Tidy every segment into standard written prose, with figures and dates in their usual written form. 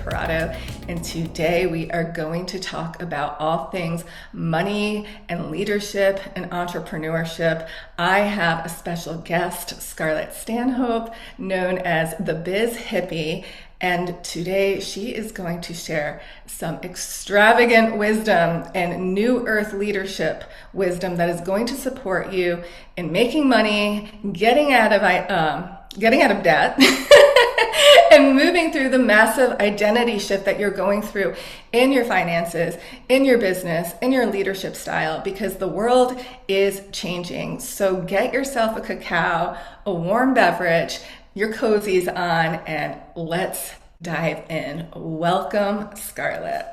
Parado, and today we are going to talk about all things money and leadership and entrepreneurship. I have a special guest, Scarlett Stanhope, known as the Biz Hippie, and today she is going to share some extravagant wisdom and new earth leadership wisdom that is going to support you in making money, getting out of debt, and moving through the massive identity shift that you're going through in your finances, in your business, in your leadership style, because the world is changing. So get yourself a cacao, a warm beverage, your cozies on, and let's dive in. Welcome, Scarlett.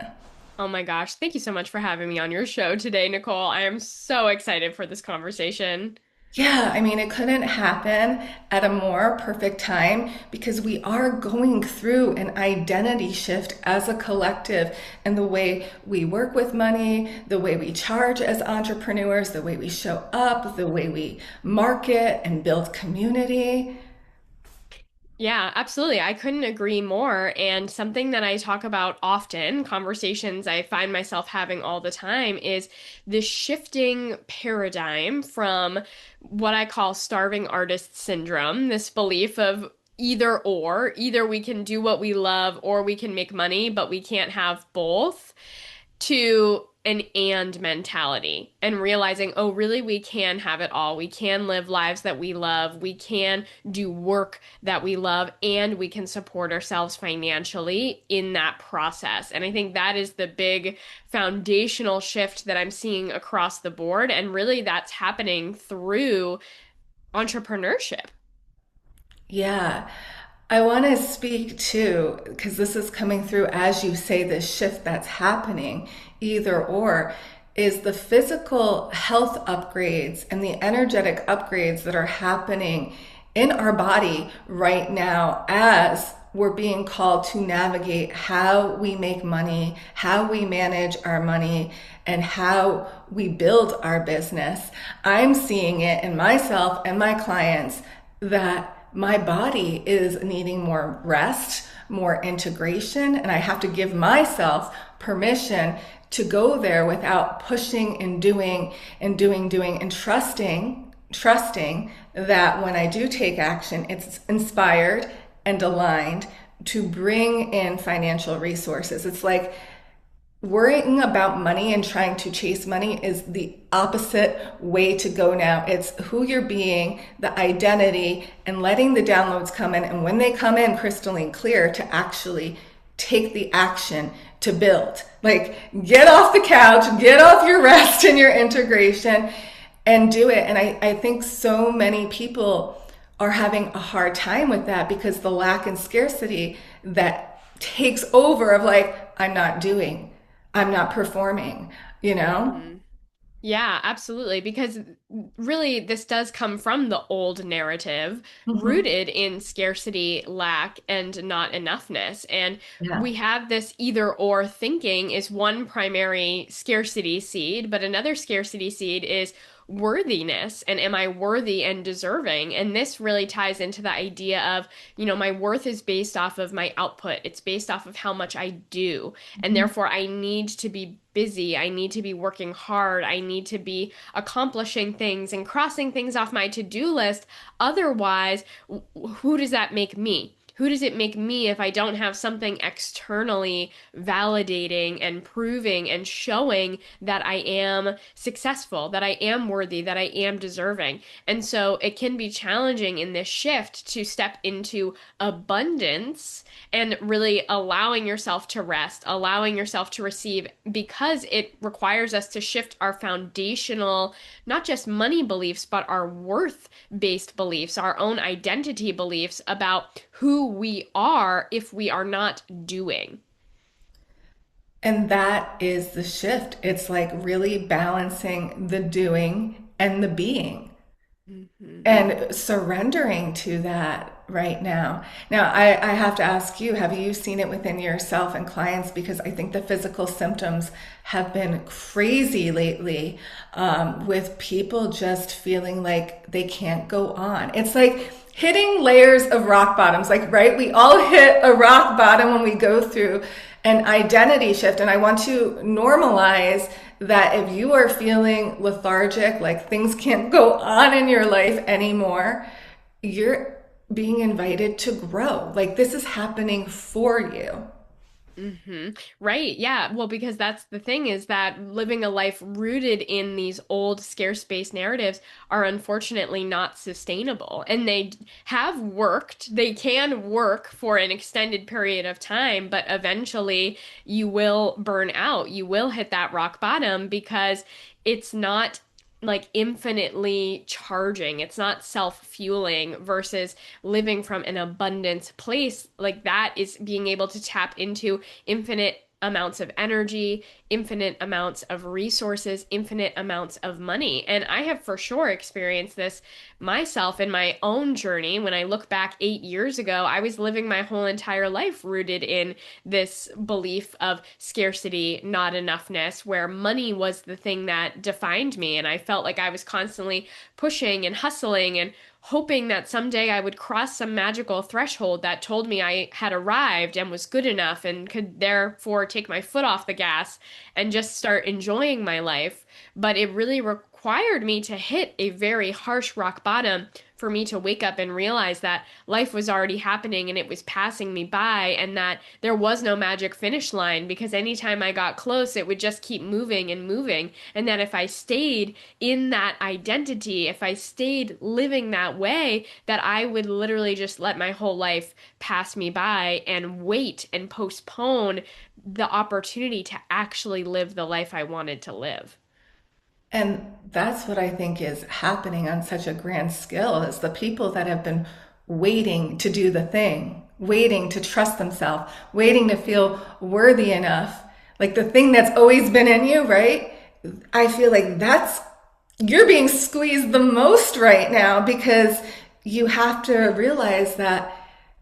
Oh my gosh, thank you so much for having me on your show today, Nicole. I am so excited for this conversation. Yeah, I mean, it couldn't happen at a more perfect time because we are going through an identity shift as a collective, and the way we work with money, the way we charge as entrepreneurs, the way we show up, the way we market and build community. Yeah, absolutely. I couldn't agree more. And something that I talk about often, conversations I find myself having all the time, is this shifting paradigm from what I call starving artist syndrome, this belief of either we can do what we love or we can make money, but we can't have both, to an and mentality and realizing, oh, really, we can have it all. We can live lives that we love. We can do work that we love, and we can support ourselves financially in that process. And I think that is the big foundational shift that I'm seeing across the board. And really, that's happening through entrepreneurship. Yeah. I want to speak too, because this is coming through as you say this shift that's happening, either or, is the physical health upgrades and the energetic upgrades that are happening in our body right now as we're being called to navigate how we make money, how we manage our money, and how we build our business. I'm seeing it in myself and my clients that my body is needing more rest, more integration, and I have to give myself permission to go there without pushing and doing and trusting that when I do take action, it's inspired and aligned to bring in financial resources. It's like worrying about money and trying to chase money is the opposite way to go now. It's who you're being, the identity, and letting the downloads come in. And when they come in crystalline clear, to actually take the action to build. Like, get off the couch, get off your rest and your integration, and do it. And I think so many people are having a hard time with that because the lack and scarcity that takes over of like, I'm not doing. I'm not performing, you know? Mhm. Yeah, absolutely. Because really, this does come from the old narrative Mhm. rooted in scarcity, lack, and not enoughness. And Yeah. we have this either or thinking is one primary scarcity seed, but another scarcity seed is worthiness. And am I worthy and deserving? And this really ties into the idea of, my worth is based off of my output, it's based off of how much I do. And Mhm. therefore, I need to be busy. I need to be working hard. I need to be accomplishing things and crossing things off my to-do list. Otherwise, who does that make me? Who does it make me if I don't have something externally validating and proving and showing that I am successful, that I am worthy, that I am deserving? And so it can be challenging in this shift to step into abundance and really allowing yourself to rest, allowing yourself to receive, because it requires us to shift our foundational, not just money beliefs, but our worth based beliefs, our own identity beliefs about who we are if we are not doing. And that is the shift. It's like really balancing the doing and the being Mhm. and surrendering to that. right now. Now, I have to ask you, have you seen it within yourself and clients? Because I think the physical symptoms have been crazy lately, with people just feeling like they can't go on. It's like hitting layers of rock bottoms, like, right? We all hit a rock bottom when we go through an identity shift. And I want to normalize that if you are feeling lethargic, like things can't go on in your life anymore, you're being invited to grow. Like this is happening for you. Right. Yeah. Well, because that's the thing is that living a life rooted in these old scarce based narratives are unfortunately not sustainable. And they have worked. They can work for an extended period of time, but eventually you will burn out. You will hit that rock bottom because it's not like infinitely charging. It's not self-fueling versus living from an abundance place. Like that is being able to tap into infinite amounts of energy, infinite amounts of resources, infinite amounts of money. And I have for sure experienced this myself in my own journey. When I look back 8 years ago, I was living my whole entire life rooted in this belief of scarcity, not enoughness, where money was the thing that defined me. And I felt like I was constantly pushing and hustling and hoping that someday I would cross some magical threshold that told me I had arrived and was good enough and could therefore take my foot off the gas and just start enjoying my life. But it really required me to hit a very harsh rock bottom for me to wake up and realize that life was already happening and it was passing me by, and that there was no magic finish line because anytime I got close, it would just keep moving and moving. And that if I stayed in that identity, if I stayed living that way, that I would literally just let my whole life pass me by and wait and postpone the opportunity to actually live the life I wanted to live. And that's what I think is happening on such a grand scale is the people that have been waiting to do the thing, waiting to trust themselves, waiting to feel worthy enough. Like the thing that's always been in you, right? I feel like that's you're being squeezed the most right now because you have to realize that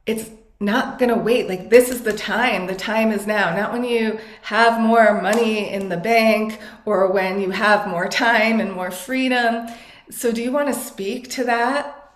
it's not going to wait. Like, this is the time. The time is now. Not when you have more money in the bank or when you have more time and more freedom. So, do you want to speak to that?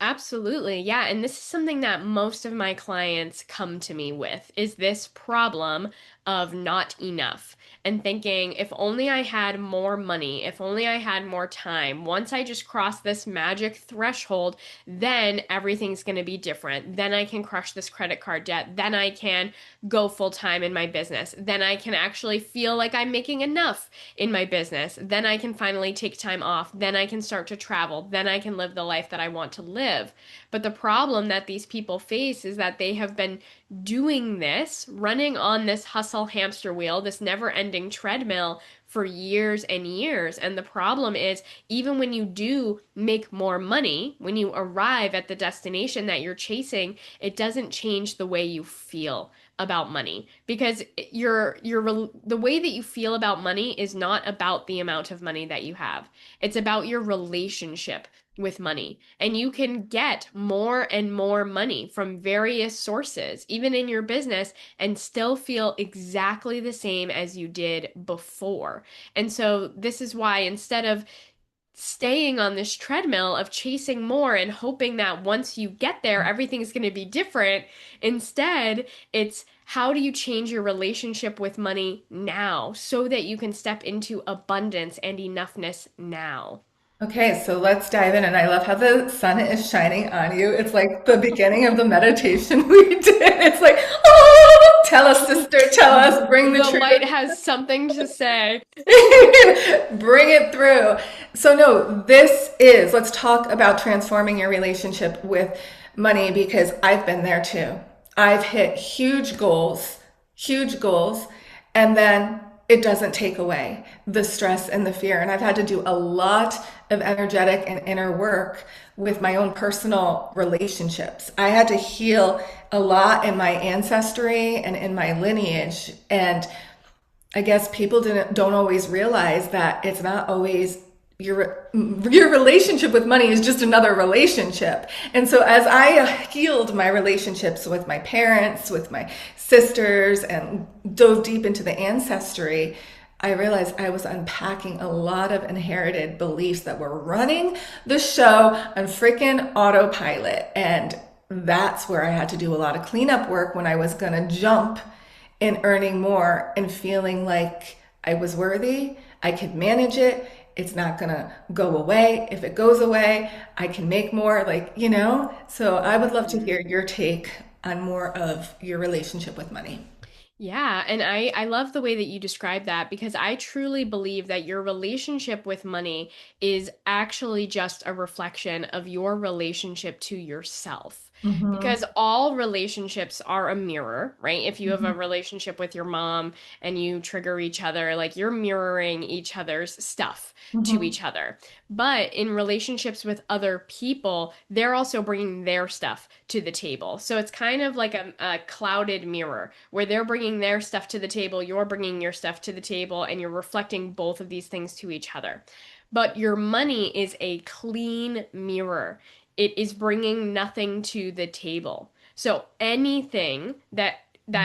Absolutely. Yeah. And this is something that most of my clients come to me with is this problem of not enough and thinking if only I had more money, if only I had more time, once I just cross this magic threshold, then everything's going to be different. Then I can crush this credit card debt. Then I can go full time in my business. Then I can actually feel like I'm making enough in my business. Then I can finally take time off. Then I can start to travel. Then I can live the life that I want to live. But the problem that these people face is that they have been doing this, running on this hustle hamster wheel, this never ending treadmill for years and years. And the problem is, even when you do make more money, when you arrive at the destination that you're chasing, it doesn't change the way you feel about money because the way that you feel about money is not about the amount of money that you have. It's about your relationship with money. And you can get more and more money from various sources, even in your business, and still feel exactly the same as you did before. And so, this is why instead of staying on this treadmill of chasing more and hoping that once you get there, everything's going to be different, instead, it's how do you change your relationship with money now so that you can step into abundance and enoughness now? Okay, so let's dive in. And I love how the sun is shining on you. It's like the beginning of the meditation we did. It's like, oh, tell us, sister, tell us, bring the The light truth. has something to say. Bring it through. So, no, let's talk about transforming your relationship with money because I've been there too. I've hit huge goals, and then it doesn't take away the stress and the fear. And I've had to do a lot of energetic and inner work with my own personal relationships. I had to heal a lot in my ancestry and in my lineage. And I guess people don't always realize that it's not always your relationship with money is just another relationship. And so as I healed my relationships with my parents, with my sisters, and dove deep into the ancestry, I realized I was unpacking a lot of inherited beliefs that were running the show on freaking autopilot. And that's where I had to do a lot of cleanup work when I was going to jump in earning more and feeling like I was worthy. I could manage it. It's not going to go away. If it goes away, I can make more, So I would love to hear your take on more of your relationship with money. Yeah, and I love the way that you describe that because I truly believe that your relationship with money is actually just a reflection of your relationship to yourself. Mm-hmm. Because all relationships are a mirror, right? If you have Mm-hmm. a relationship with your mom and you trigger each other, like you're mirroring each other's stuff to Mm-hmm. each other. But in relationships with other people, they're also bringing their stuff to the table. So it's kind of like a clouded mirror where they're bringing their stuff to the table, you're bringing your stuff to the table, and you're reflecting both of these things to each other. But your money is a clean mirror. It is bringing nothing to the table. So anything that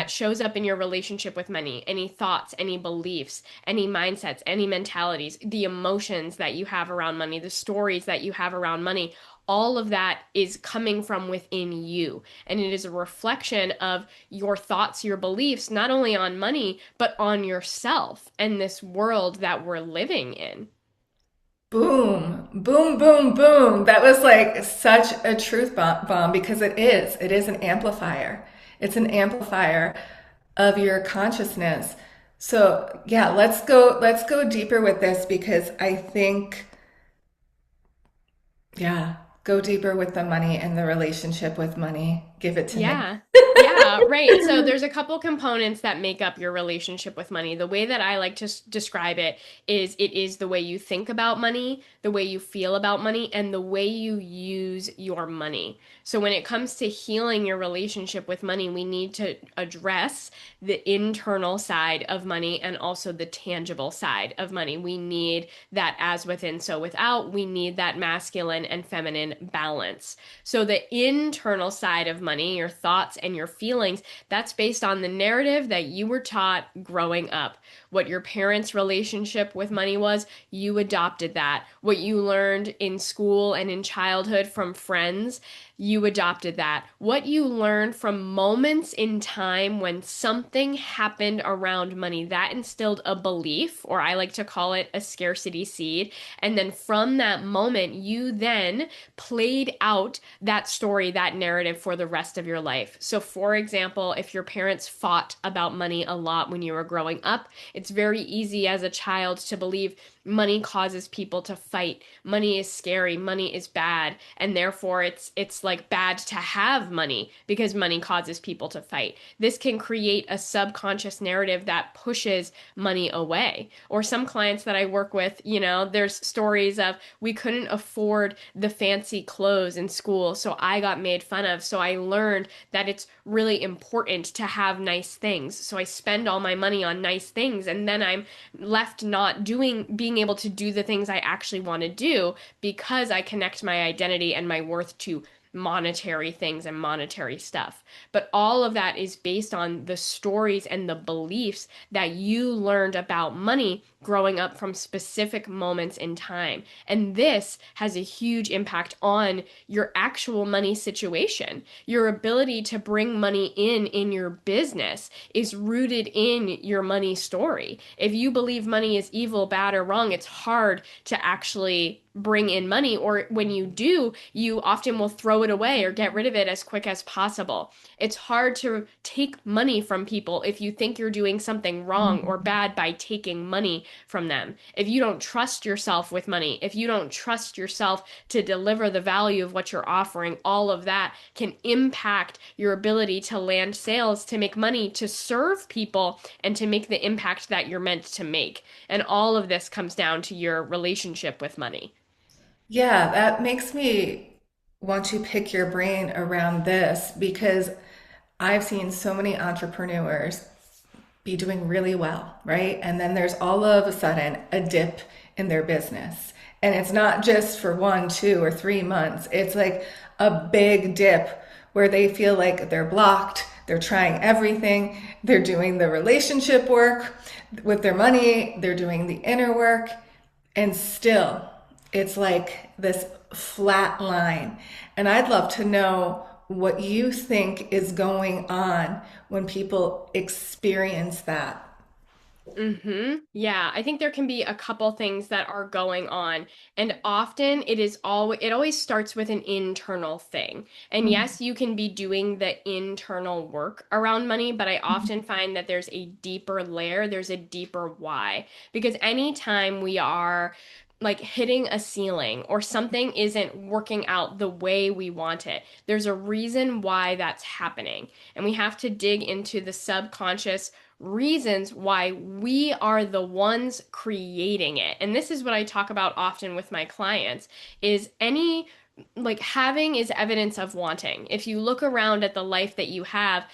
shows up in your relationship with money, any thoughts, any beliefs, any mindsets, any mentalities, the emotions that you have around money, the stories that you have around money, all of that is coming from within you. And it is a reflection of your thoughts, your beliefs, not only on money, but on yourself and this world that we're living in. Boom, boom, boom, boom. That was like such a truth bomb because it is. It is an amplifier. It's an amplifier of your consciousness. So, yeah, let's go deeper with this because I think, yeah, go deeper with the money and the relationship with money. Give it to me. Yeah. Yeah, right. So there's a couple components that make up your relationship with money. The way that I like to describe it is the way you think about money, the way you feel about money, and the way you use your money. So when it comes to healing your relationship with money, we need to address the internal side of money and also the tangible side of money. We need that as within, so without. We need that masculine and feminine balance. So the internal side of money, your thoughts and your feelings, that's based on the narrative that you were taught growing up. What your parents' relationship with money was, you adopted that. What you learned in school and in childhood from friends, you adopted that. What you learned from moments in time when something happened around money, that instilled a belief, or I like to call it a scarcity seed. And then from that moment, you then played out that story, that narrative for the rest of your life. So, for example, if your parents fought about money a lot when you were growing up, it's very easy as a child to believe money causes people to fight. Money is scary, money is bad, and therefore it's like bad to have money because money causes people to fight. This can create a subconscious narrative that pushes money away. Or some clients that I work with, there's stories of we couldn't afford the fancy clothes in school, so I got made fun of. So I learned that it's really important to have nice things. So I spend all my money on nice things, and then I'm left not being able to do the things I actually want to do because I connect my identity and my worth to monetary things and monetary stuff. But all of that is based on the stories and the beliefs that you learned about money growing up from specific moments in time. And this has a huge impact on your actual money situation. Your ability to bring money in your business is rooted in your money story. If you believe money is evil, bad, or wrong, it's hard to actually bring in money, or when you do, you often will throw it away or get rid of it as quick as possible. It's hard to take money from people if you think you're doing something wrong or bad by taking money from them. If you don't trust yourself with money, if you don't trust yourself to deliver the value of what you're offering, all of that can impact your ability to land sales, to make money, to serve people, and to make the impact that you're meant to make. And all of this comes down to your relationship with money. Yeah, that makes me want to pick your brain around this because I've seen so many entrepreneurs be doing really well, right? And then there's all of a sudden a dip in their business. And it's not just for 1, 2, or 3 months. It's like a big dip where they feel like they're blocked. They're trying everything. They're doing the relationship work with their money. They're doing the inner work. And still, it's like this flat line. And I'd love to know what you think is going on when people experience that. Yeah, I think there can be a couple things that are going on, and often it always starts with an internal thing. And yes, you can be doing the internal work around money, but I often find that there's a deeper layer, there's a deeper why. Because anytime we are like hitting a ceiling or something isn't working out the way we want it, there's a reason why that's happening. And we have to dig into the subconscious reasons why we are the ones creating it. And this is what I talk about often with my clients is any like having is evidence of wanting. If you look around at the life that you have,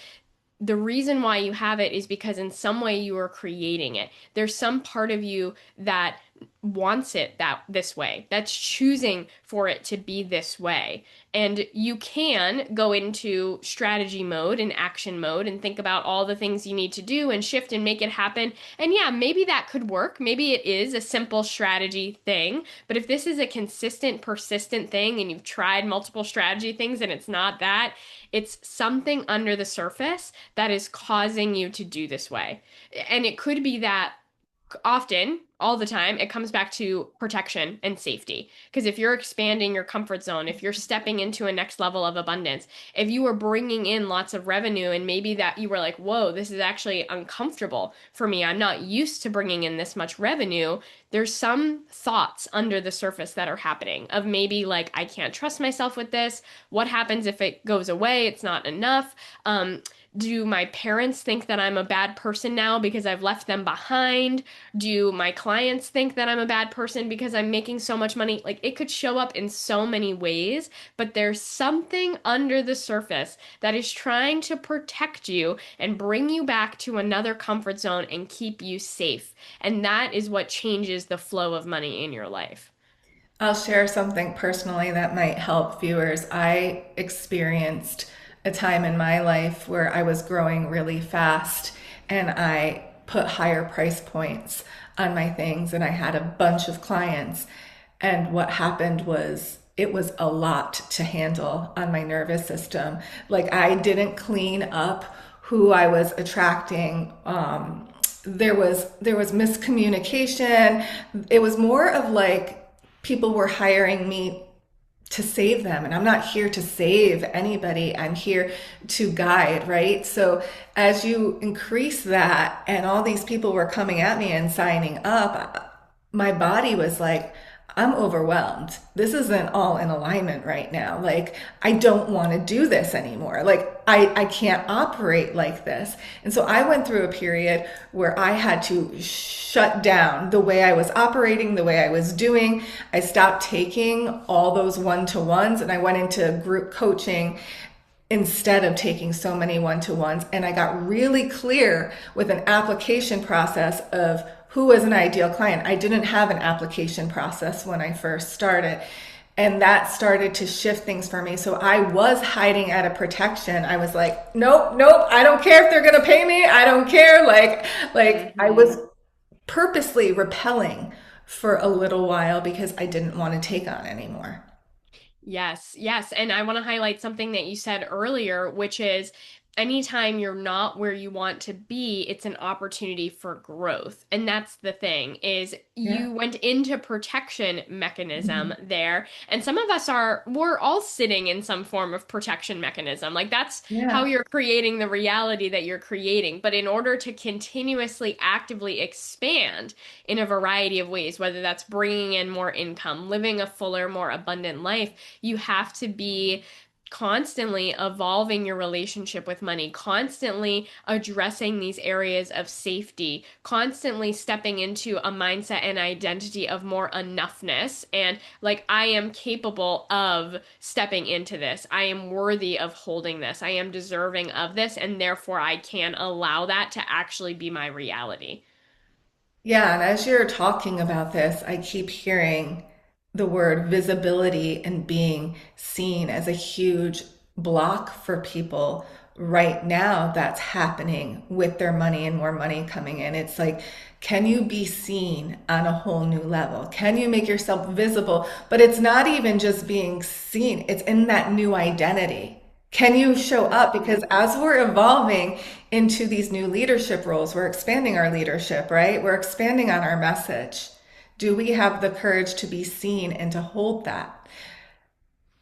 the reason why you have it is because in some way you are creating it. There's some part of you that wants it that this way, that's choosing for it to be this way. And you can go into strategy mode and action mode and think about all the things you need to do and shift and make it happen. And yeah, maybe that could work. Maybe it is a simple strategy thing. But if this is a consistent, persistent thing and you've tried multiple strategy things and it's not that, it's something under the surface that is causing you to do this way. And it could be that often, all the time, it comes back to protection and safety. Because if you're expanding your comfort zone, if you're stepping into a next level of abundance, if you were bringing in lots of revenue and maybe that you were like, whoa, this is actually uncomfortable for me. I'm not used to bringing in this much revenue. There's some thoughts under the surface that are happening of maybe like, I can't trust myself with this. What happens if it goes away? It's not enough. Do my parents think that I'm a bad person now because I've left them behind? Do my clients think that I'm a bad person because I'm making so much money? Like it could show up in so many ways, but there's something under the surface that is trying to protect you and bring you back to another comfort zone and keep you safe. And that is what changes the flow of money in your life. I'll share something personally that might help viewers. I experienced a time in my life where I was growing really fast and I put higher price points on my things and I had a bunch of clients. And what happened was it was a lot to handle on my nervous system. Like I didn't clean up who I was attracting. There was miscommunication. It was more of like people were hiring me to save them. And I'm not here to save anybody. I'm here to guide, right? So as you increase that and all these people were coming at me and signing up, my body was like, I'm overwhelmed. This isn't all in alignment right now. Like, I don't want to do this anymore. Like, I can't operate like this. And so I went through a period where I had to shut down the way I was operating, the way I was doing. I stopped taking all those one-to-ones and I went into group coaching instead of taking so many one-to-ones. And I got really clear with an application process of who was an ideal client. I didn't have an application process when I first started. And that started to shift things for me. So I was hiding out of protection. I was like, nope, nope, I don't care if they're gonna pay me. I don't care. Like I was purposely repelling for a little while because I didn't want to take on anymore. Yes, yes. And I want to highlight something that you said earlier, which is anytime you're not where you want to be, it's an opportunity for growth. And that's the thing is Yeah. you went into protection mechanism there. And some of us we're all sitting in some form of protection mechanism. Like that's how Yeah. you're creating the reality that you're creating. But in order to continuously actively expand in a variety of ways, whether that's bringing in more income, living a fuller, more abundant life, you have to be constantly evolving your relationship with money, constantly addressing these areas of safety, constantly stepping into a mindset and identity of more enoughness and like I am capable of stepping into this. I am worthy of holding this. I am deserving of this and therefore I can allow that to actually be my reality. Yeah, and as you're talking about this, I keep hearing the word visibility and being seen as a huge block for people right now that's happening with their money and more money coming in. It's like, can you be seen on a whole new level? Can you make yourself visible? But it's not even just being seen, it's in that new identity. Can you show up? Because as we're evolving into these new leadership roles, we're expanding our leadership, right? We're expanding on our message. Do we have the courage to be seen and to hold that?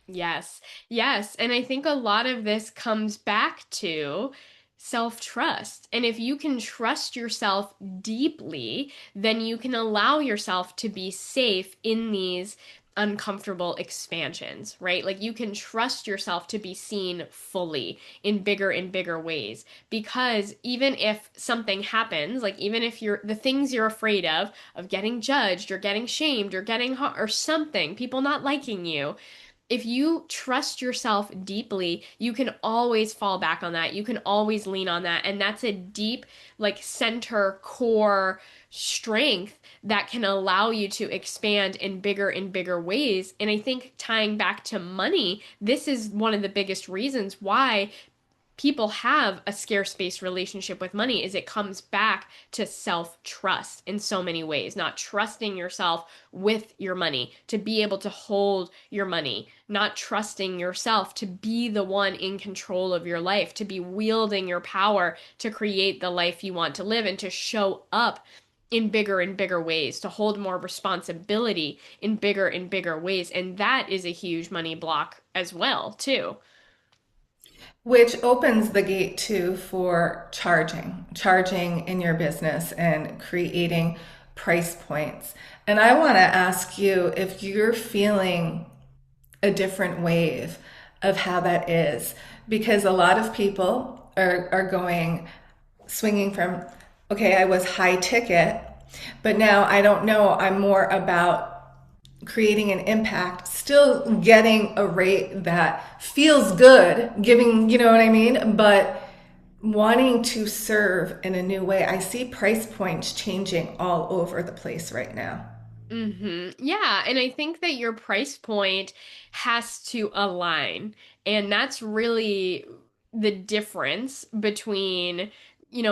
Yes, yes. And I think a lot of this comes back to self trust. And if you can trust yourself deeply, then you can allow yourself to be safe in these uncomfortable expansions, right? Like you can trust yourself to be seen fully in bigger and bigger ways. Because even if something happens, like even if you're the things you're afraid of getting judged or getting shamed or or something, people not liking you, if you trust yourself deeply, you can always fall back on that. You can always lean on that. And that's a deep, like, center core strength that can allow you to expand in bigger ways. And I think tying back to money, this is one of the biggest reasons why people have a scarce based relationship with money is it comes back to self trust in so many ways, not trusting yourself with your money to be able to hold your money, not trusting yourself to be the one in control of your life, to be wielding your power to create the life you want to live and to show up in bigger and bigger ways, to hold more responsibility in bigger and bigger ways. And that is a huge money block as well, too. Which opens the gate too for charging in your business and creating price points. And I want to ask you if you're feeling a different wave of how that is, because a lot of people are going, swinging from, okay, I was high ticket, but now I don't know, I'm more about creating an impact, still getting a rate that feels good, giving, you know what I mean? But wanting to serve in a new way. I see price points changing all over the place right now. Yeah, and I think that your price point has to align. And that's really the difference between,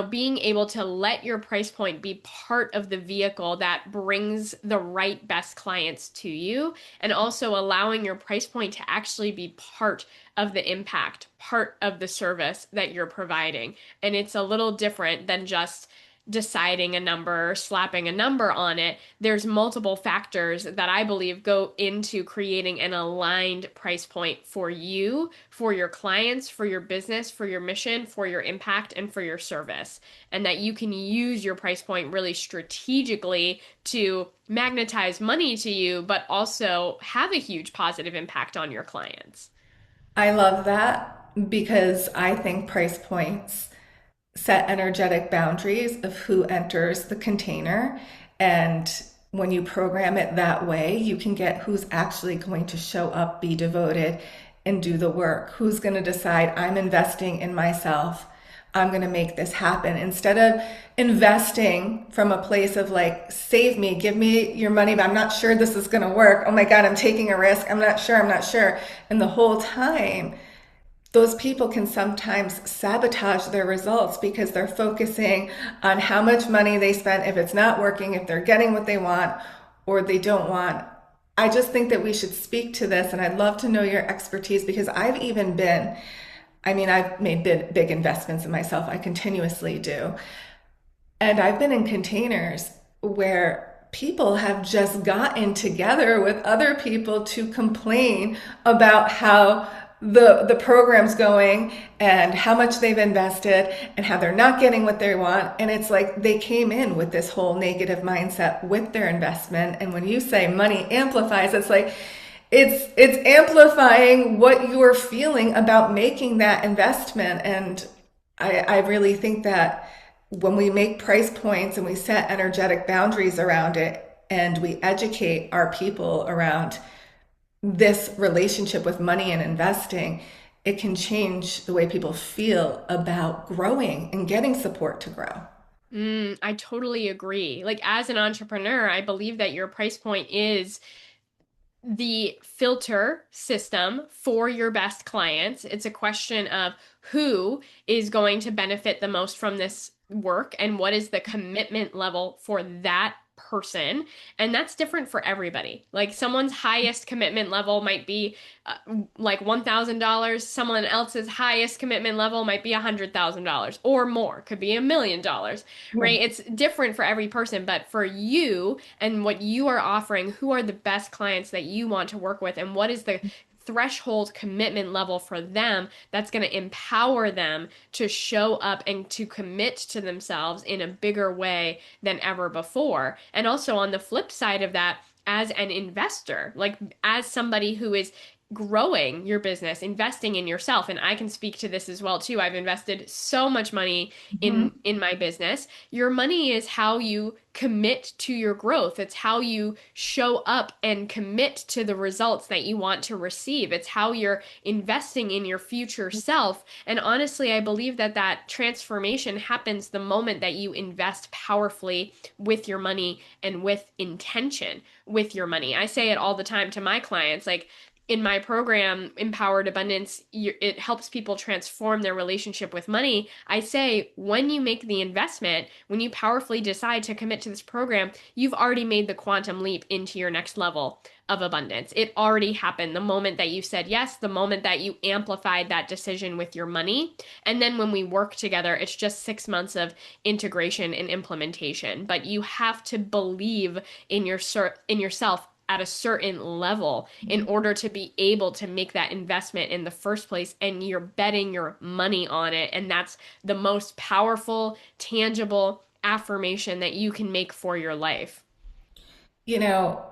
being able to let your price point be part of the vehicle that brings the right best clients to you, and also allowing your price point to actually be part of the impact, part of the service that you're providing. And it's a little different than just deciding a number, slapping a number on it. There's multiple factors that I believe go into creating an aligned price point for you, for your clients, for your business, for your mission, for your impact, and for your service. And that you can use your price point really strategically to magnetize money to you, but also have a huge positive impact on your clients. I love that because I think price points set energetic boundaries of who enters the container. And when you program it that way, you can get who's actually going to show up, be devoted, and do the work. Who's going to decide, I'm investing in myself. I'm going to make this happen. Instead of investing from a place of like, save me, give me your money, but I'm not sure this is going to work. Oh my God, I'm taking a risk. I'm not sure. I'm not sure. And the whole time, those people can sometimes sabotage their results because they're focusing on how much money they spent, if it's not working, if they're getting what they want or they don't want. I just think that we should speak to this, and I'd love to know your expertise because I've even been, I mean, I've made big investments in myself. I continuously do. And I've been in containers where people have just gotten together with other people to complain about how the program's going and how much they've invested and how they're not getting what they want. And it's like they came in with this whole negative mindset with their investment. And when you say money amplifies, it's like it's amplifying what you're feeling about making that investment. And I really think that when we make price points and we set energetic boundaries around it and we educate our people around this relationship with money and investing, it can change the way people feel about growing and getting support to grow. I totally agree. Like, as an entrepreneur, I believe that your price point is the filter system for your best clients. It's a question of who is going to benefit the most from this work and what is the commitment level for that person. And that's different for everybody. Like someone's highest commitment level might be like $1,000. Someone else's highest commitment level might be $100,000 or more, could be $1 million, Yeah. right? It's different for every person, but for you and what you are offering, who are the best clients that you want to work with, and what is the threshold commitment level for them that's going to empower them to show up and to commit to themselves in a bigger way than ever before. And also on the flip side of that, as an investor, like as somebody who is growing your business, investing in yourself, and I can speak to this as well too. I've invested so much money Mhm. in my business. Your money is how you commit to your growth. It's how you show up and commit to the results that you want to receive. It's how you're investing in your future self. And honestly, I believe that that transformation happens the moment that you invest powerfully with your money and with intention with your money. I say it all the time to my clients, like in my program, Empowered Abundance, it helps people transform their relationship with money. I say, when you make the investment, when you powerfully decide to commit to this program, you've already made the quantum leap into your next level of abundance. It already happened the moment that you said yes, the moment that you amplified that decision with your money. And then when we work together, it's just 6 months of integration and implementation. But you have to believe in yourself at a certain level in order to be able to make that investment in the first place, and you're betting your money on it, and that's the most powerful tangible affirmation that you can make for your life. You know,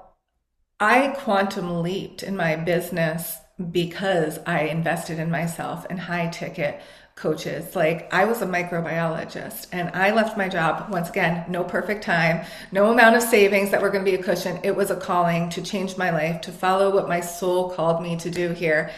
I quantum leaped in my business because I invested in myself and high ticket coaches. Like I was a microbiologist and I left my job once again, no perfect time, no amount of savings that were going to be a cushion. It was a calling to change my life, to follow what my soul called me to do here.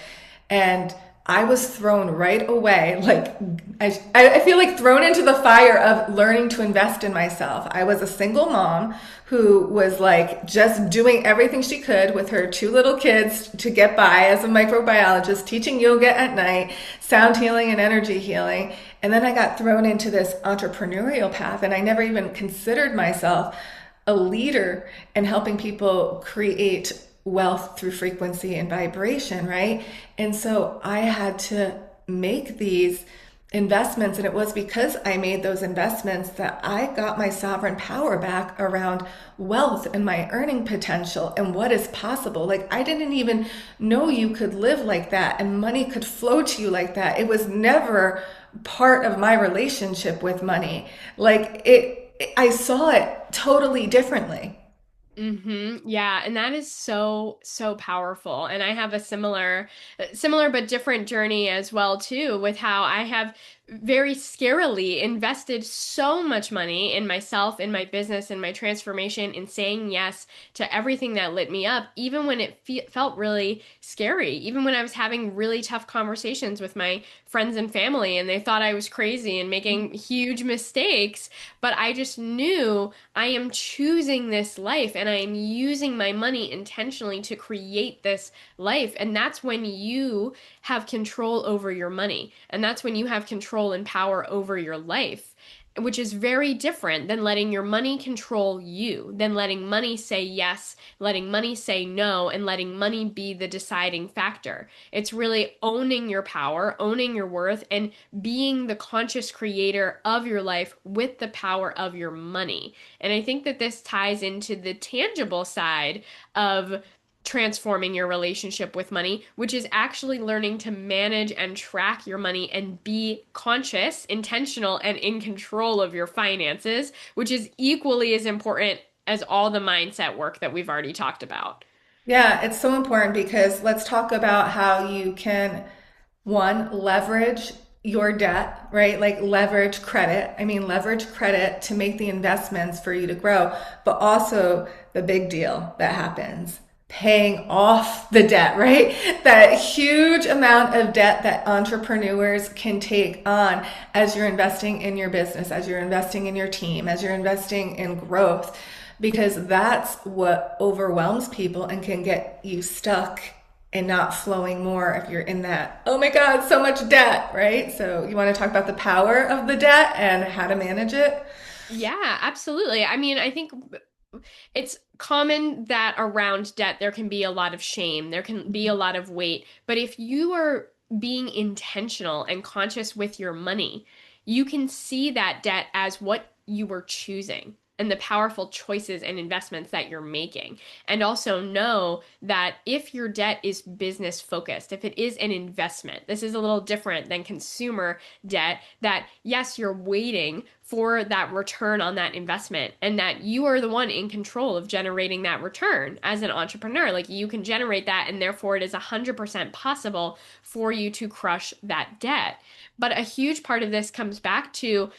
And I was thrown right away, like I feel like thrown into the fire of learning to invest in myself. I was a single mom who was like just doing everything she could with her two little kids to get by as a microbiologist, teaching yoga at night, sound healing and energy healing. And then I got thrown into this entrepreneurial path, and I never even considered myself a leader in helping people create wealth through frequency and vibration, right? And so I had to make these investments. And it was because I made those investments that I got my sovereign power back around wealth and my earning potential and what is possible. Like, I didn't even know you could live like that and money could flow to you like that. It was never part of my relationship with money. I saw it totally differently. Yeah, and that is so so powerful. And I have a similar but different journey as well too, with how I have very scarily invested so much money in myself, in my business, in my transformation, in saying yes to everything that lit me up, even when it felt really scary, even when I was having really tough conversations with my friends and family and they thought I was crazy and making huge mistakes. But I just knew I am choosing this life and I am using my money intentionally to create this life. And that's when you have control over your money. And that's when you have control and power over your life, which is very different than letting your money control you, than letting money say yes, letting money say no, and letting money be the deciding factor. It's really owning your power, owning your worth, and being the conscious creator of your life with the power of your money. And I think that this ties into the tangible side of transforming your relationship with money, which is actually learning to manage and track your money and be conscious, intentional, and in control of your finances, which is equally as important as all the mindset work that we've already talked about. Yeah, it's so important because let's talk about how you can, one, leverage your debt, right? Like leverage credit. I mean, leverage credit to make the investments for you to grow, but also the big deal that happens, paying off the debt, right? That huge amount of debt that entrepreneurs can take on as you're investing in your business, as you're investing in your team, as you're investing in growth. because that's what overwhelms people and can get you stuck and not flowing more if you're in that, oh my God, so much debt, right? So you want to talk about the power of the debt and how to manage it? Yeah, absolutely. I mean, I think it's common that around debt there can be a lot of shame, there can be a lot of weight. But if you are being intentional and conscious with your money, you can see that debt as what you were choosing and the powerful choices and investments that you're making. And also know that if your debt is business focused, if it is an investment, this is a little different than consumer debt, that yes, you're waiting for that return on that investment and that you are the one in control of generating that return as an entrepreneur. Like you can generate that, and therefore it is 100% possible for you to crush that debt. But a huge part of this comes back to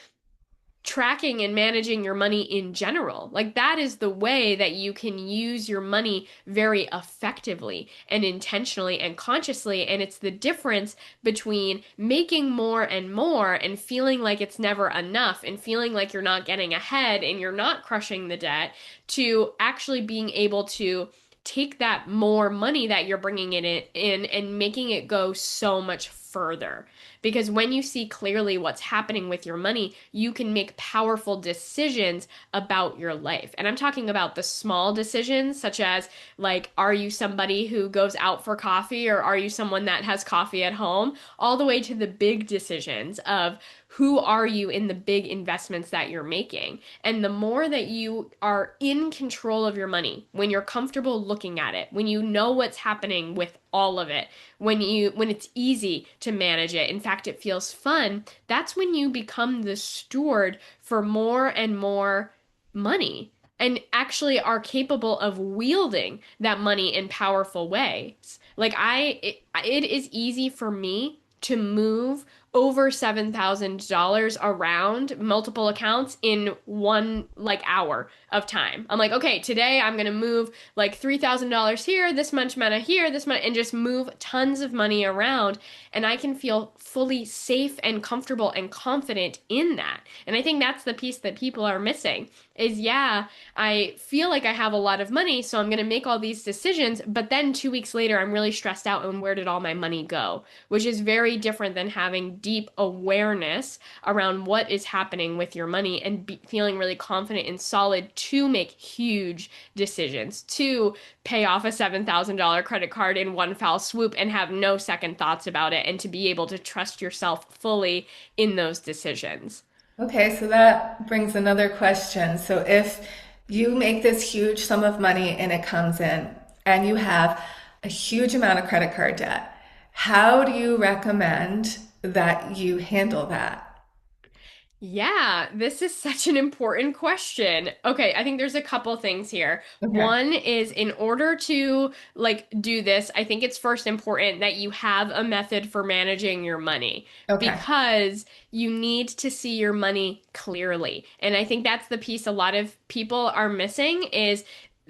tracking and managing your money in general. Like that is the way that you can use your money very effectively and intentionally and consciously. And it's the difference between making more and feeling like it's never enough and feeling like you're not getting ahead and you're not crushing the debt, to actually being able to take that more money that you're bringing in and making it go so much further. Because when you see clearly what's happening with your money, you can make powerful decisions about your life. And I'm talking about the small decisions, such as, like, are you somebody who goes out for coffee or are you someone that has coffee at home? All the way to the big decisions of who are you in the big investments that you're making. And the more that you are in control of your money, when you're comfortable looking at it, when you know what's happening with all of it, when it's easy to manage it, in fact it feels fun, that's when you become the steward for more and more money and actually are capable of wielding that money in powerful ways. Like it is easy for me to move over $7,000 around multiple accounts in one like hour of time. I'm like, okay, today I'm gonna move like $3,000 here, this much money here, this much, and just move tons of money around. And I can feel fully safe and comfortable and confident in that. And I think that's the piece that people are missing is, yeah, I feel like I have a lot of money, so I'm gonna make all these decisions, but then 2 weeks later, I'm really stressed out and where did all my money go? Which is very different than having deep awareness around what is happening with your money and feeling really confident and solid to make huge decisions, to pay off a $7,000 credit card in one foul swoop and have no second thoughts about it, and to be able to trust yourself fully in those decisions. Okay, so that brings another question. So if you make this huge sum of money and it comes in and you have a huge amount of credit card debt, how do you recommend that you handle that? Yeah, this is such an important question. Okay, I think there's a couple things here. Okay. One is, in order to like do this, I think it's first important that you have a method for managing your money, Okay. because you need to see your money clearly. And I think that's the piece a lot of people are missing is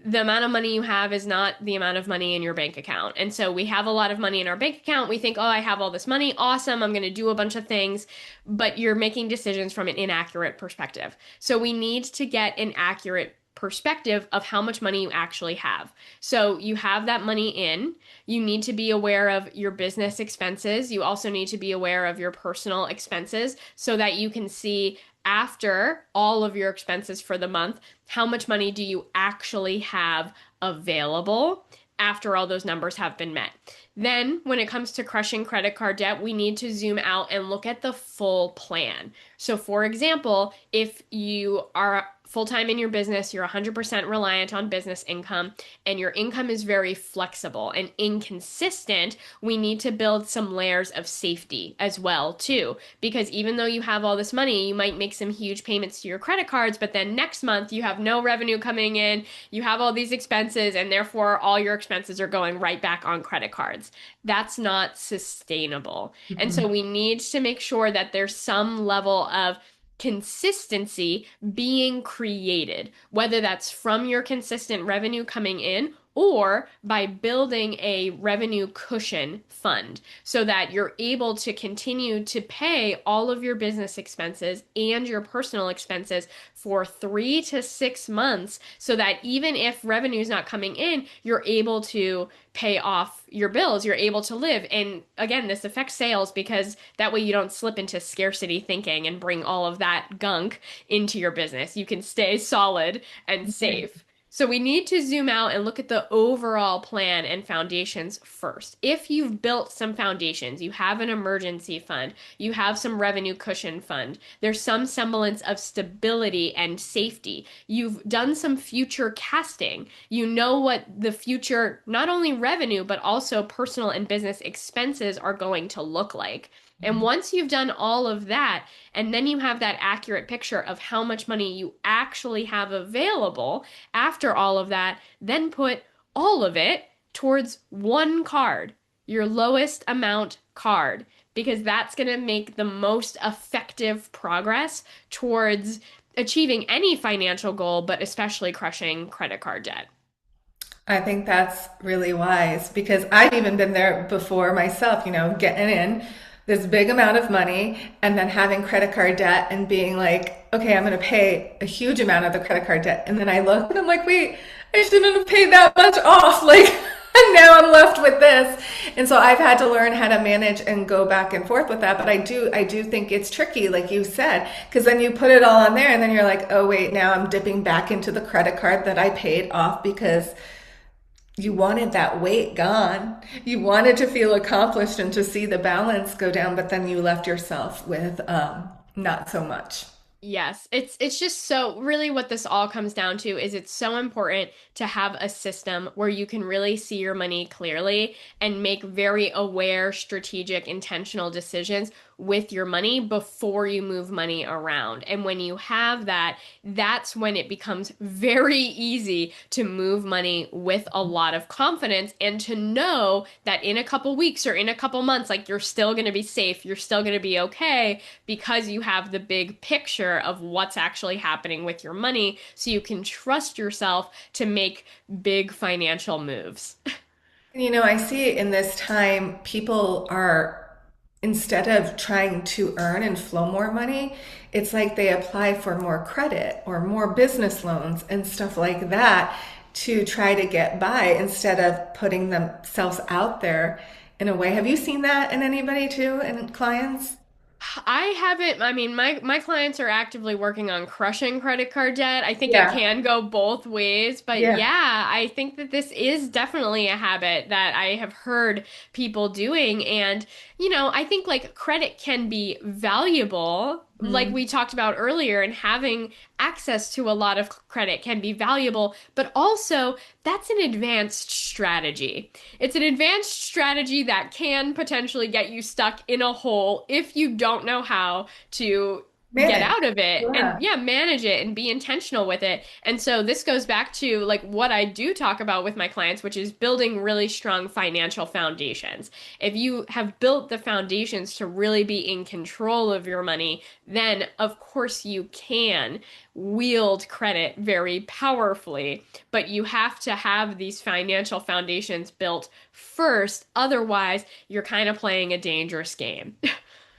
the amount of money you have is not the amount of money in your bank account. And so we have a lot of money in our bank account. We think, oh, I have all this money. Awesome. I'm going to do a bunch of things. But you're making decisions from an inaccurate perspective. So we need to get an accurate perspective of how much money you actually have. So you have that money in. You need to be aware of your business expenses. You also need to be aware of your personal expenses so that you can see, after all of your expenses for the month, how much money do you actually have available after all those numbers have been met. Then, when it comes to crushing credit card debt, we need to zoom out and look at the full plan. So, for example, if you are full time in your business, you're 100% reliant on business income, and your income is very flexible and inconsistent, we need to build some layers of safety as well, too. Because even though you have all this money, you might make some huge payments to your credit cards, but then next month you have no revenue coming in, you have all these expenses, and therefore all your expenses are going right back on credit cards. That's not sustainable. And so we need to make sure that there's some level of consistency being created, whether that's from your consistent revenue coming in or by building a revenue cushion fund so that you're able to continue to pay all of your business expenses and your personal expenses for 3 to 6 months so that even if revenue is not coming in, you're able to pay off your bills, you're able to live. And again, this affects sales because that way you don't slip into scarcity thinking and bring all of that gunk into your business. You can stay solid and safe. So we need to zoom out and look at the overall plan and foundations first. If you've built some foundations, you have an emergency fund, you have some revenue cushion fund, there's some semblance of stability and safety. You've done some future casting. You know what the future, not only revenue, but also personal and business expenses are going to look like. And once you've done all of that, and then you have that accurate picture of how much money you actually have available after all of that, then put all of it towards one card, your lowest amount card, because that's going to make the most effective progress towards achieving any financial goal, but especially crushing credit card debt. I think that's really wise because I've even been there before myself, getting in this big amount of money and then having credit card debt and being like, okay, I'm going to pay a huge amount of the credit card debt. And then I look and I'm like, wait, I shouldn't have paid that much off. Like, and now I'm left with this. And so I've had to learn how to manage and go back and forth with that. But I do think it's tricky, like you said, because then you put it all on there and then you're like, oh, wait, now I'm dipping back into the credit card that I paid off because you wanted that weight gone. You wanted to feel accomplished and to see the balance go down, but then you left yourself with not so much. Yes, it's just so really what this all comes down to is it's so important to have a system where you can really see your money clearly and make very aware, strategic, intentional decisions with your money before you move money around. And when you have that, that's when it becomes very easy to move money with a lot of confidence and to know that in a couple weeks or in a couple months, like you're still going to be safe, you're still going to be okay because you have the big picture of what's actually happening with your money so you can trust yourself to make big financial moves. I see in this time, people are, instead of trying to earn and flow more money, it's like they apply for more credit or more business loans and stuff like that to try to get by instead of putting themselves out there in a way. Have you seen that in anybody too, in clients? I haven't, I mean, my clients are actively working on crushing credit card debt. I think it Yeah. can go both ways, but Yeah. yeah, I think that this is definitely a habit that I have heard people doing. And, I think like credit can be valuable, like Mm. we talked about earlier, and having access to a lot of credit can be valuable, but also that's an advanced strategy. It's an advanced strategy that can potentially get you stuck in a hole if you don't know how to get Manage. out of it and Yeah. yeah, manage it and be intentional with it. And so this goes back to like what I do talk about with my clients, which is building really strong financial foundations. If you have built the foundations to really be in control of your money, then of course you can wield credit very powerfully, but you have to have these financial foundations built first. Otherwise, you're kind of playing a dangerous game.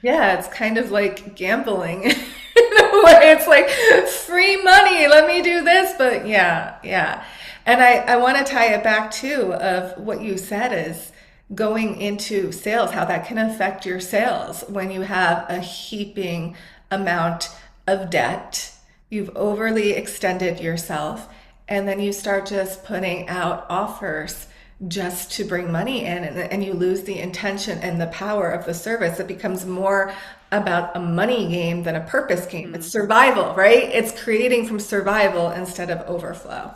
Yeah, it's kind of like gambling. In a way, it's like free money. Let me do this. But yeah, yeah. And I want to tie it back too of what you said is going into sales, how that can affect your sales when you have a heaping amount of debt. You've overly extended yourself, and then you start just putting out offers just to bring money in, and you lose the intention and the power of the service. It becomes more about a money game than a purpose game. It's Mhm. survival, right? It's creating from survival instead of overflow.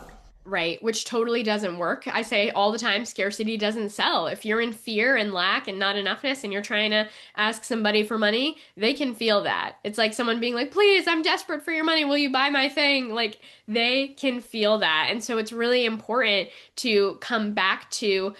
Right, which totally doesn't work. I say all the time, scarcity doesn't sell. If you're in fear and lack and not enoughness and you're trying to ask somebody for money, they can feel that. It's like someone being like, please, I'm desperate for your money. Will you buy my thing? Like they can feel that. And so it's really important to come back to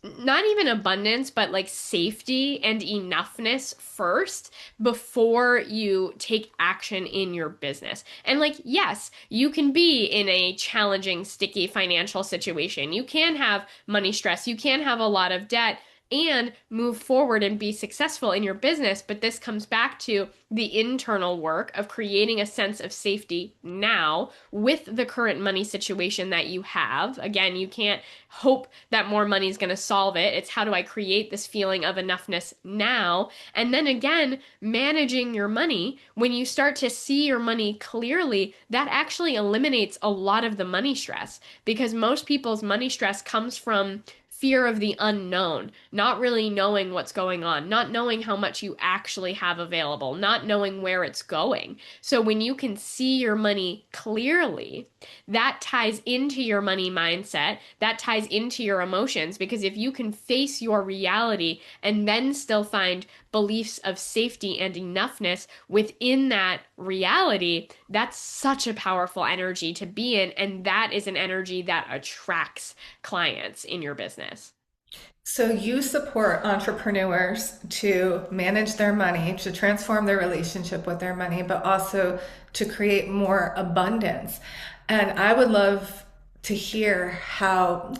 not even abundance, but like safety and enoughness first before you take action in your business. And like, yes, you can be in a challenging, sticky financial situation. You can have money stress. You can have a lot of debt and move forward and be successful in your business. But this comes back to the internal work of creating a sense of safety now with the current money situation that you have. Again, you can't hope that more money is going to solve it. It's how do I create this feeling of enoughness now? And then again, managing your money. When you start to see your money clearly, that actually eliminates a lot of the money stress because most people's money stress comes from fear of the unknown, not really knowing what's going on, not knowing how much you actually have available, not knowing where it's going. So when you can see your money clearly, that ties into your money mindset, that ties into your emotions, because if you can face your reality and then still find beliefs of safety and enoughness within that reality, that's such a powerful energy to be in. And that is an energy that attracts clients in your business. So you support entrepreneurs to manage their money, to transform their relationship with their money, but also to create more abundance. And I would love to hear how,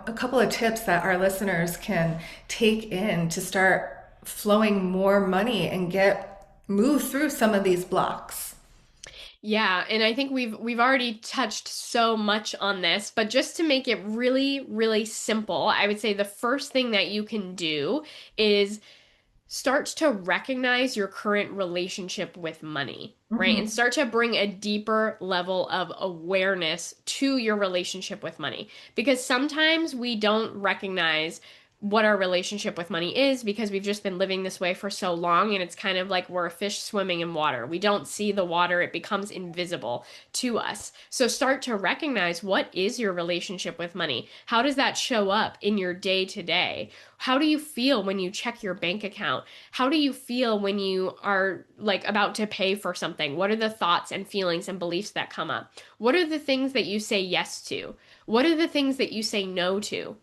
a couple of tips that our listeners can take in to start flowing more money and get move through some of these blocks. Yeah, and I think we've already touched so much on this, but just to make it really, really simple, I would say the first thing that you can do is start to recognize your current relationship with money, right? And Mhm. start to bring a deeper level of awareness to your relationship with money. Because sometimes we don't recognize what our relationship with money is because we've just been living this way for so long and it's kind of like we're a fish swimming in water. We don't see the water, it becomes invisible to us. So start to recognize what is your relationship with money? How does that show up in your day to day? How do you feel when you check your bank account? How do you feel when you are like about to pay for something? What are the thoughts and feelings and beliefs that come up? What are the things that you say yes to? What are the things that you say no to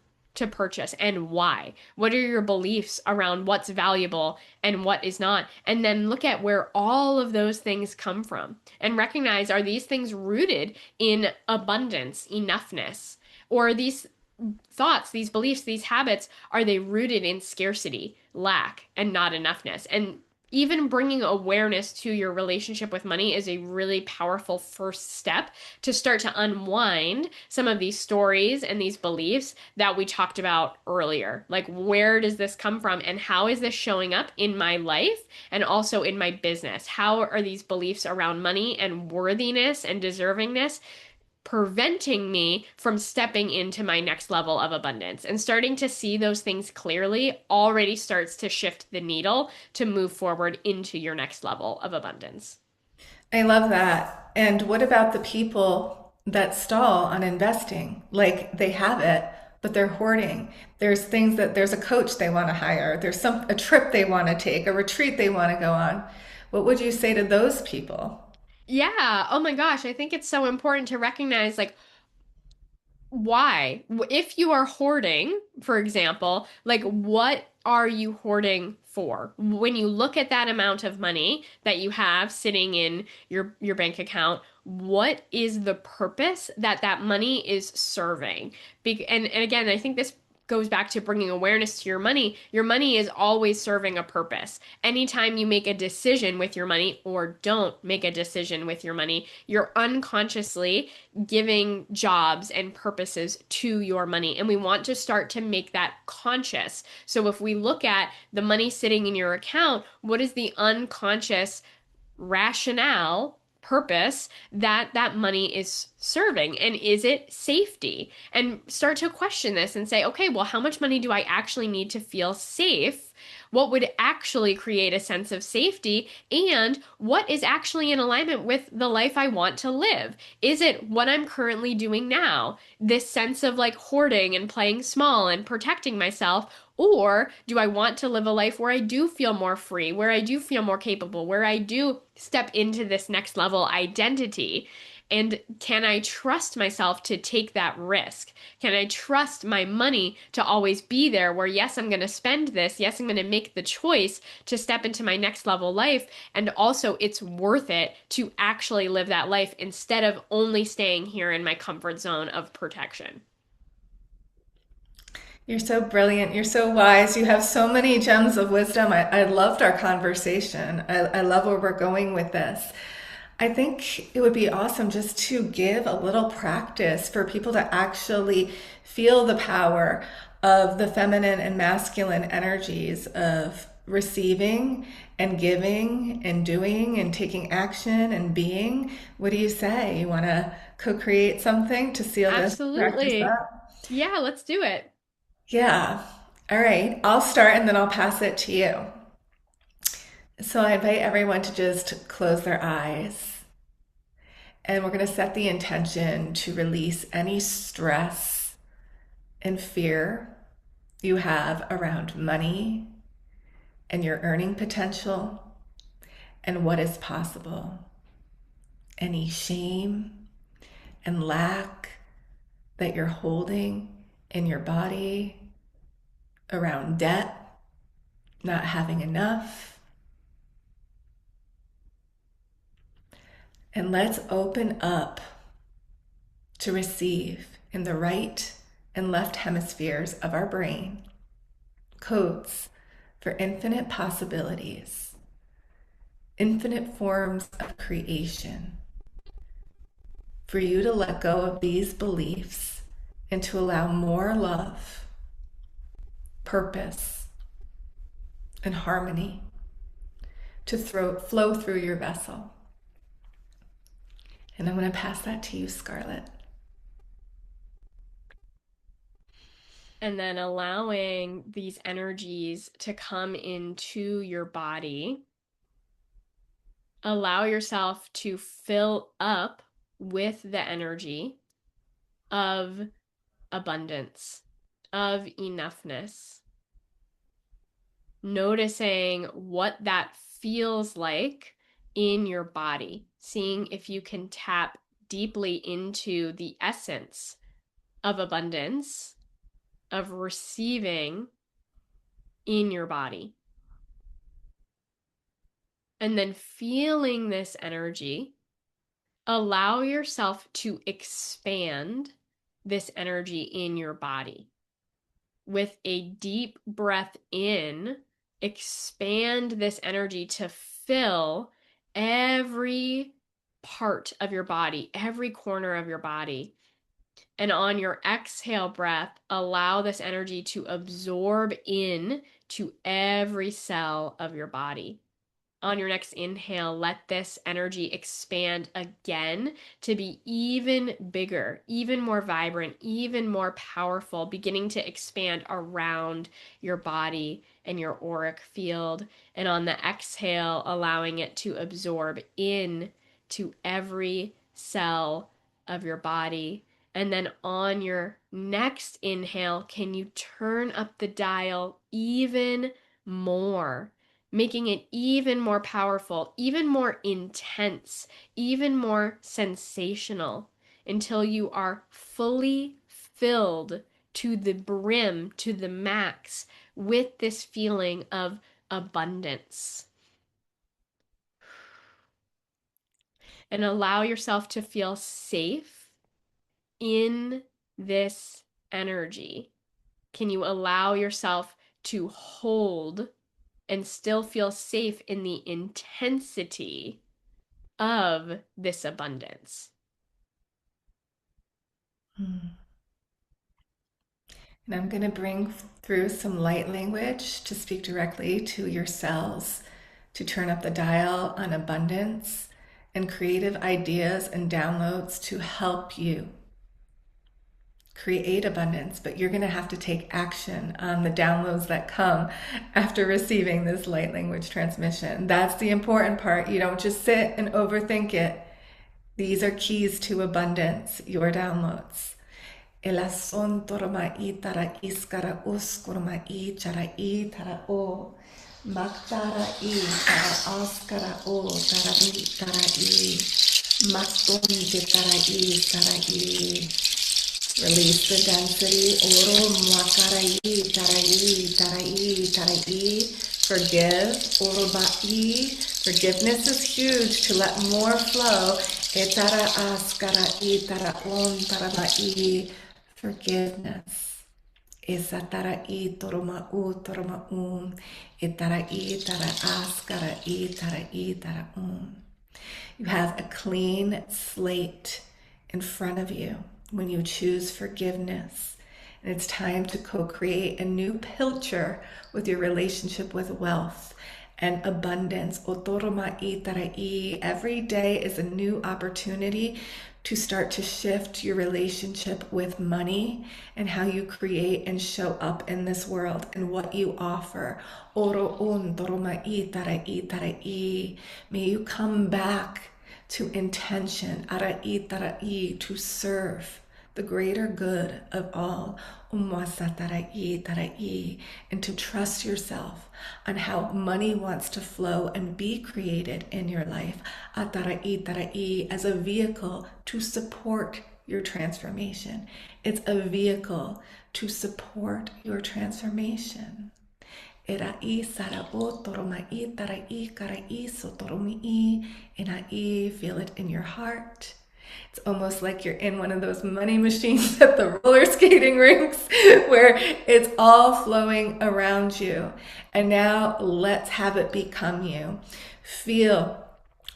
purchase and why? What are your beliefs around what's valuable and what is not? And then look at where all of those things come from and recognize, are these things rooted in abundance, enoughness? Or are these thoughts, these beliefs, these habits, are they rooted in scarcity, lack, and not enoughness? And even bringing awareness to your relationship with money is a really powerful first step to start to unwind some of these stories and these beliefs that we talked about earlier. Like, where does this come from and how is this showing up in my life and also in my business? How are these beliefs around money and worthiness and deservingness preventing me from stepping into my next level of abundance? And starting to see those things clearly already starts to shift the needle to move forward into your next level of abundance. I love that. And what about the people that stall on investing? Like they have it, but they're hoarding. There's a coach they want to hire. There's a trip they want to take, a retreat they want to go on. What would you say to those people? Yeah. Oh my gosh. I think it's so important to recognize like why? If you are hoarding, for example, like what are you hoarding for? When you look at that amount of money that you have sitting in your bank account, what is the purpose that that money is serving? And again, I think this goes back to bringing awareness to your money. Your money is always serving a purpose. Anytime you make a decision with your money or don't make a decision with your money, you're unconsciously giving jobs and purposes to your money. And we want to start to make that conscious. So if we look at the money sitting in your account, what is the unconscious rationale, purpose that that money is serving, and is it safety? And start to question this and say, okay, well, how much money do I actually need to feel safe? What would actually create a sense of safety? And what is actually in alignment with the life I want to live? Is it what I'm currently doing now? This sense of like hoarding and playing small and protecting myself? Or do I want to live a life where I do feel more free, where I do feel more capable, where I do step into this next level identity? And can I trust myself to take that risk? Can I trust my money to always be there where, yes, I'm going to spend this. Yes, I'm going to make the choice to step into my next level life. And also, it's worth it to actually live that life instead of only staying here in my comfort zone of protection. You're so brilliant. You're so wise. You have so many gems of wisdom. I loved our conversation. I love where we're going with this. I think it would be awesome just to give a little practice for people to actually feel the power of the feminine and masculine energies of receiving and giving and doing and taking action and being. What do you say? You want to co-create something to seal this practice Absolutely. up? Yeah, let's do it. Yeah. All right. I'll start and then I'll pass it to you. So I invite everyone to just close their eyes. And we're going to set the intention to release any stress and fear you have around money and your earning potential and what is possible. Any shame and lack that you're holding in your body around debt, not having enough. And let's open up to receive in the right and left hemispheres of our brain codes for infinite possibilities, infinite forms of creation, for you to let go of these beliefs and to allow more love, purpose, and harmony to flow through your vessel. And I'm going to pass that to you, Scarlett. And then allowing these energies to come into your body. Allow yourself to fill up with the energy of abundance, of enoughness. Noticing what that feels like in your body, seeing if you can tap deeply into the essence of abundance, of receiving in your body. And then feeling this energy, allow yourself to expand this energy in your body. With a deep breath in, expand this energy to fill every part of your body, every corner of your body. And on your exhale breath, allow this energy to absorb in to every cell of your body. On your next inhale, let this energy expand again to be even bigger, even more vibrant, even more powerful, beginning to expand around your body and your auric field. And on the exhale, allowing it to absorb in to every cell of your body. And then on your next inhale, can you turn up the dial even more? Making it even more powerful, even more intense, even more sensational until you are fully filled to the brim, to the max, with this feeling of abundance. And allow yourself to feel safe in this energy. Can you allow yourself to hold and still feel safe in the intensity of this abundance? And I'm going to bring through some light language to speak directly to your cells, to turn up the dial on abundance and creative ideas and downloads to help you create abundance. But you're going to have to take action on the downloads that come after receiving this light language transmission. That's the important part. You don't just sit and overthink it. These are keys to abundance, your downloads. Elason torma itara iskara uskurma ichara itara o. Maktara I tara askara o tara I tara I. Makunji tarai tarai. Release the density. Oro makarai tarai tarai tarai. Forgive. Oro bai. Forgiveness is huge to let more flow. Etara askarai tara on tarabai. Forgiveness. Esatara i toroma u toroma Itara i tara askara i tara i tara You have a clean slate in front of you when you choose forgiveness. And it's time to co create a new picture with your relationship with wealth and abundance. Every day is a new opportunity to start to shift your relationship with money and how you create and show up in this world and what you offer. May you come back to intention, to serve the greater good of all, and to trust yourself on how money wants to flow and be created in your life, as a vehicle to support your transformation. It's a vehicle to support your transformation. Era I sara o toroma I tara I kara I so toromi I ina I. Feel it in your heart. It's almost like you're in one of those money machines at the roller skating rinks where it's all flowing around you. And now let's have it become you. Feel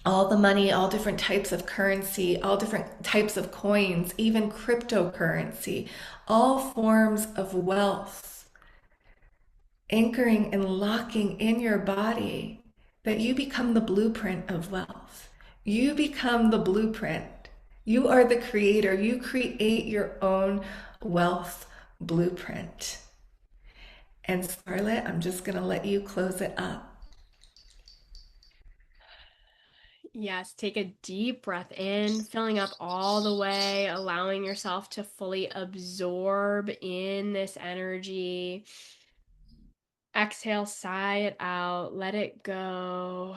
all the money, all different types of currency, all different types of coins, even cryptocurrency, all forms of wealth anchoring and locking in your body, that you become the blueprint of wealth. You become the blueprint. You are the creator. You create your own wealth blueprint. And Scarlett, I'm just going to let you close it up. Yes, take a deep breath in, filling up all the way, allowing yourself to fully absorb in this energy. Exhale, sigh it out, let it go.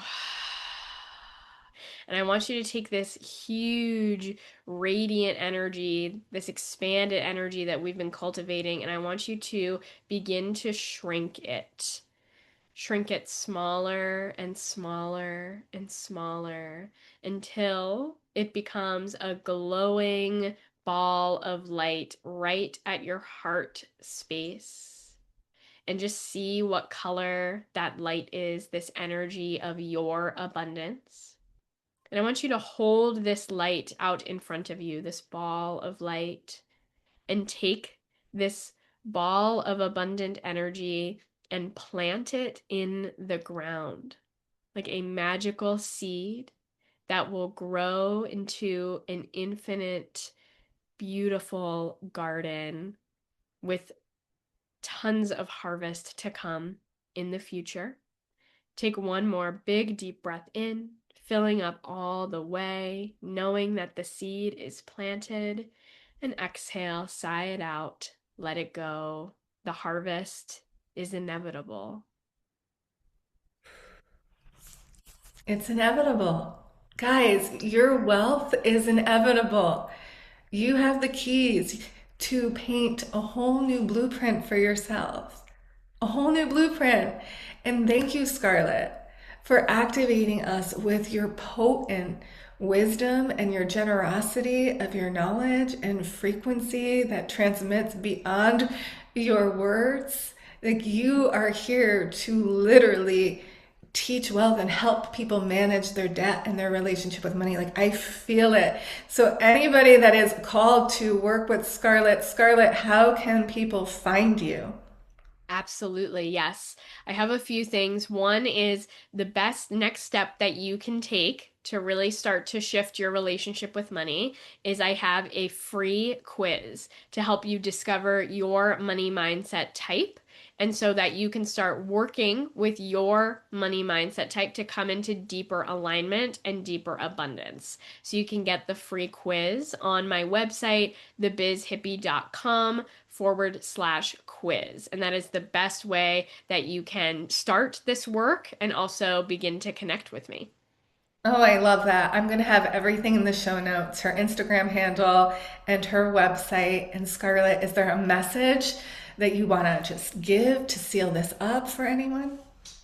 And I want you to take this huge, radiant energy, this expanded energy that we've been cultivating, and I want you to begin to shrink it. Shrink it smaller and smaller and smaller until it becomes a glowing ball of light right at your heart space. And just see what color that light is, this energy of your abundance. And I want you to hold this light out in front of you, this ball of light, and take this ball of abundant energy and plant it in the ground like a magical seed that will grow into an infinite, beautiful garden with tons of harvest to come in the future. Take one more big, deep breath in, filling up all the way, knowing that the seed is planted, and exhale, sigh it out, let it go. The harvest is inevitable. It's inevitable. Guys, your wealth is inevitable. You have the keys to paint a whole new blueprint for yourself, a whole new blueprint. And thank you, Scarlett, for activating us with your potent wisdom and your generosity of your knowledge and frequency that transmits beyond your words. Like you are here to literally teach wealth and help people manage their debt and their relationship with money. Like I feel it. So anybody that is called to work with Scarlett, how can people find you? Absolutely, yes. I have a few things. One is the best next step that you can take to really start to shift your relationship with money is I have a free quiz to help you discover your money mindset type. And so that you can start working with your money mindset type to come into deeper alignment and deeper abundance. So you can get the free quiz on my website, thebizhippie.com/quiz. And that is the best way that you can start this work and also begin to connect with me. Oh, I love that. I'm going to have everything in the show notes, her Instagram handle and her website. And Scarlett, is there a message that you want to just give to seal this up for anyone?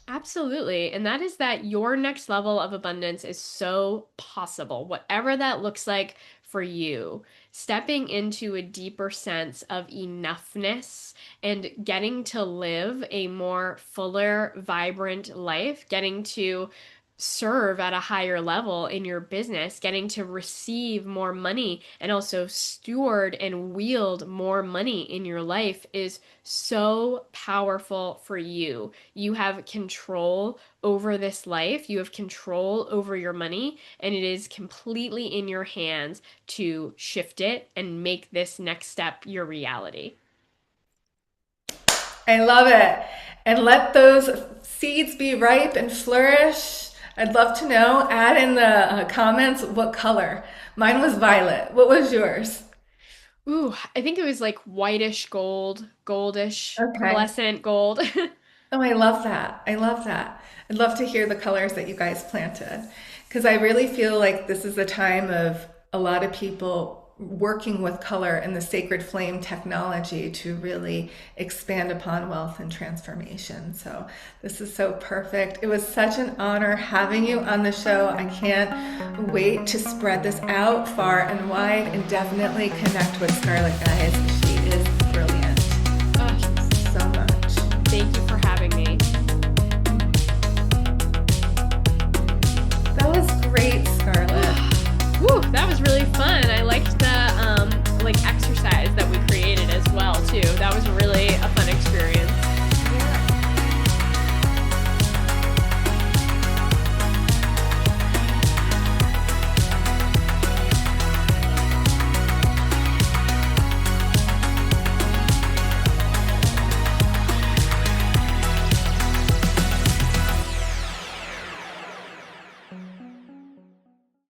Absolutely. And that is that your next level of abundance is so possible, whatever that looks like for you. Stepping into a deeper sense of enoughness and getting to live a more fuller, vibrant life, getting to serve at a higher level in your business, getting to receive more money and also steward and wield more money in your life is so powerful for you. You have control over this life, you have control over your money, and it is completely in your hands to shift it and make this next step your reality. I love it. And let those seeds be ripe and flourish. I'd love to know. Add in the comments what color. Mine was violet. What was yours? Ooh, I think it was like whitish gold, goldish, Okay. pearlescent gold. Oh, I love that. I love that. I'd love to hear the colors that you guys planted because I really feel like this is the time of a lot of people working with color and the sacred flame technology to really expand upon wealth and transformation. So, this is so perfect. It was such an honor having you on the show. I can't wait to spread this out far and wide and definitely connect with Scarlett, guys.